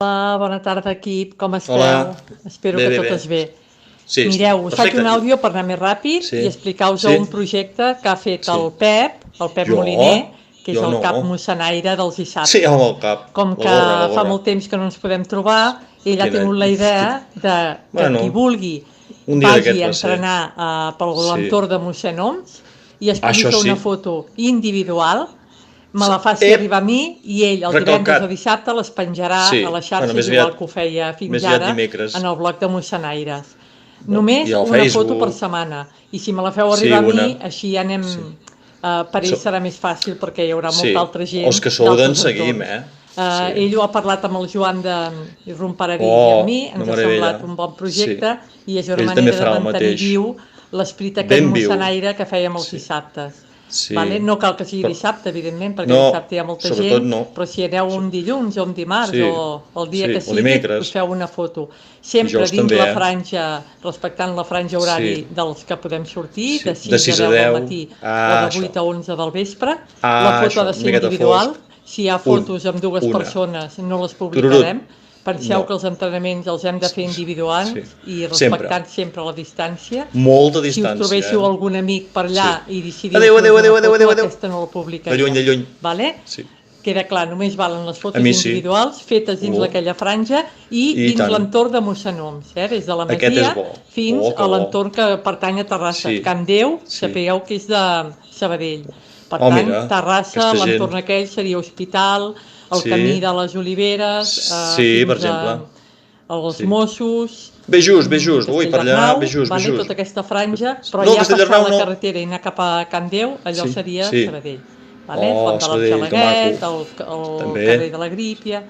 Hola, bona tarda, equip. Com esteu? Hola. Espero Bé, que bé, bé. totes bé. Sí, Mireu, us faig perfecte. un àudio per anar més ràpid Sí, i explicar-vos sí, un projecte que ha fet sí. el Pep Jo? Moliner, que és Jo el no. cap mossanaire dels Sí, dissabtes. amb el cap. Com La que gorra, la fa gorra. molt temps que no ens podem trobar, ell ha Quina... tingut la idea que qui Bueno, vulgui un dia vagi d'aquest a va ser. entrenar per Sí. l'entorn de Mossèn Oms i es pugui Això fer sí. una foto individual, me la faci arribar a mi i ell el divendres o Recalcat. dissabte les penjarà Sí. a les Bueno, xarxes més igual aviat, que ho feia fins més aviat ara dimecres. en el blog de Mossanaires. I Només al una foto per Facebook. setmana i si me la feu Sí, arribar a mi, una. així ja anem, Sí. per ell serà més fàcil perquè hi haurà Sí. molta altra gent Els que sou d'en d'altres seguim, entorns. Sí. Ell ho ha parlat amb el Joan de Rumparadís i amb mi, Oh, una ens ha meravella. semblat un bon Sí. projecte i és una Ell també manera de farà el mantenir mateix. viu l'esperit aquest Ben viu. mossanaire que fèiem els Sí. dissabtes. Sí. Vale? No cal que sigui Però... dissabte, evidentment, perquè No, dissabte hi ha molta sobretot gent, no. però si aneu un dilluns o un dimarts Sí, o el dia sí, que o sigui, dimecres. us feu una foto. Sempre Dijous dins també, la franja, respectant la franja horari Sí, dels que podem sortir, sí. de De 6 a 6 a 10 del 10. matí o de Això. 8 a 11 del vespre. La foto ha Això. de Una ser miqueta individual. fosc. Si hi ha fotos amb dues Una. persones, no les Tururut. publicarem. Penseu No. que els entrenaments els hem de fer individuals Sí. i Sempre. respectant sempre la distància. Molta Si us distància, trobéssiu algun amic per allà Sí. i decidiu Adéu, fer-vos adéu, una adéu, adéu, foto, adéu, adéu. aquesta no la De publicaríem. lluny, de lluny. Vale? Sí. Queda clar, només valen les A fotos mi sí. individuals fetes dins aquella franja i I dins tant. l'entorn de Mossèn Oms, des de la Aquest és Masia bo. fins Oh, que a bo. l'entorn que pertany a Terrassa. Sí. Can Déu, Sí. sapigueu que és de Sabadell. Per Oh, tant, mira, Terrassa, aquesta l'entorn gent. aquell seria Hospital, el Sí. Camí de les Oliveres, Sí, per fins exemple. als Sí. Mossos, Bé just, bé just. Ui, per allà, Castellarnau, bé just, bé vale, just. tota aquesta franja, però No, ja passar Castellarnau la no. carretera i anar cap a Can Déu, allò Sí, seria sí. Sabadell. Vale? Oh, Font de Sabadell, que maco. l'Argelaguet, el També. carrer de la Grípia.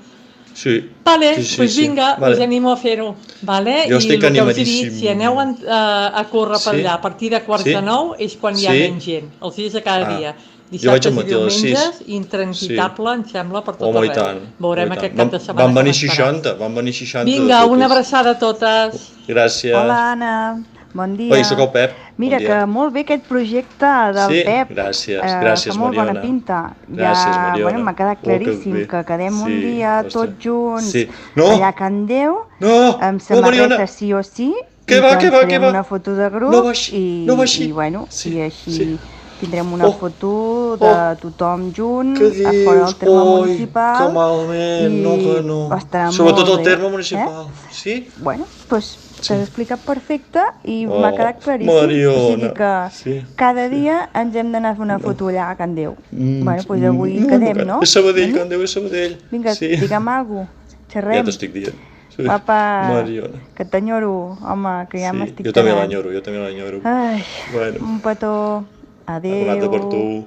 Sí. Vale, Sí, sí, doncs sí. vinga, us Vale. animo a fer-ho. Vale? Jo I estic el que us he dit, animadíssim. si aneu a córrer per Sí? allà a partir de quarts Sí? de 9 és quan hi ha Sí? menys gent, els dies de cada dia. Jo vaig al Dissabtes i matí a les 6. diumenges, intransitable, em sembla, per tot Home, i arreu. tant. Veurem i tant. aquest cap de setmana Van com venir estarà. 60, van venir 60 de Vinga, una fotos. abraçada a totes. Gràcies. Hola, Anna. Bon dia. Oi, sóc el Pep. Mira, Bon dia. que molt bé aquest projecte del Sí? Pep. Gràcies, Fa gràcies, molt bona Mariona. pinta. Gràcies, Ja, Mariona. bueno, m'ha quedat Oh, que claríssim bé. que quedem un Sí, dia ostres. tots junts Sí. No! allà a Can Déu, No! amb No, samarreta Mariona! sí o sí, Què i va, que què ens va, què farem va? una foto de grup No va així, no va així. i bueno, Sí, i així sí. tindrem una Oh. foto de tothom junt Què a fora del dius? terme Oi, municipal. que malament, no, que no. Estarà Sobretot molt el bé, terme municipal. Sí? Bueno, doncs Sí. t'has explicat perfecte i Oh, m'ha quedat claríssim. Mariona. O sigui que Sí, cada dia ens hem d'anar a fer una foto allà a Can Déu. Bueno, doncs avui no, quedem, no? És Sabadell, Veniu? Can Déu és Sabadell. Vinga, Sí. digue'm alguna cosa. Ja Xerrem. t'estic dient. Sí. Papa, Mariona. que t'enyoro, home, que ja Sí, m'estic jo també quedant. l'enyoro, jo també l'enyoro. Ai, Bueno, un petó. Adéu. una altra per tu.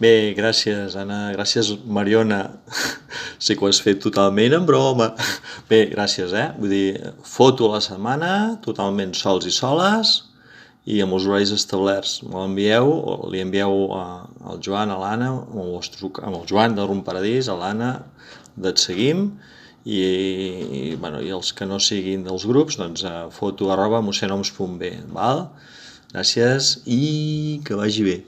Bé, gràcies, Anna. Gràcies, Mariona. Sé que ho has fet totalment en broma. Bé, gràcies, Vull dir, foto a la setmana, totalment sols i soles, i amb els horaris establerts. Me l'envieu, o li envieu al Joan, a l'Anna, amb el Joan de Rumparadís, a l'Anna d'Et Seguim, i els que no siguin dels grups, doncs a foto@mossenoms.b, val? Gràcies i que vagi bé.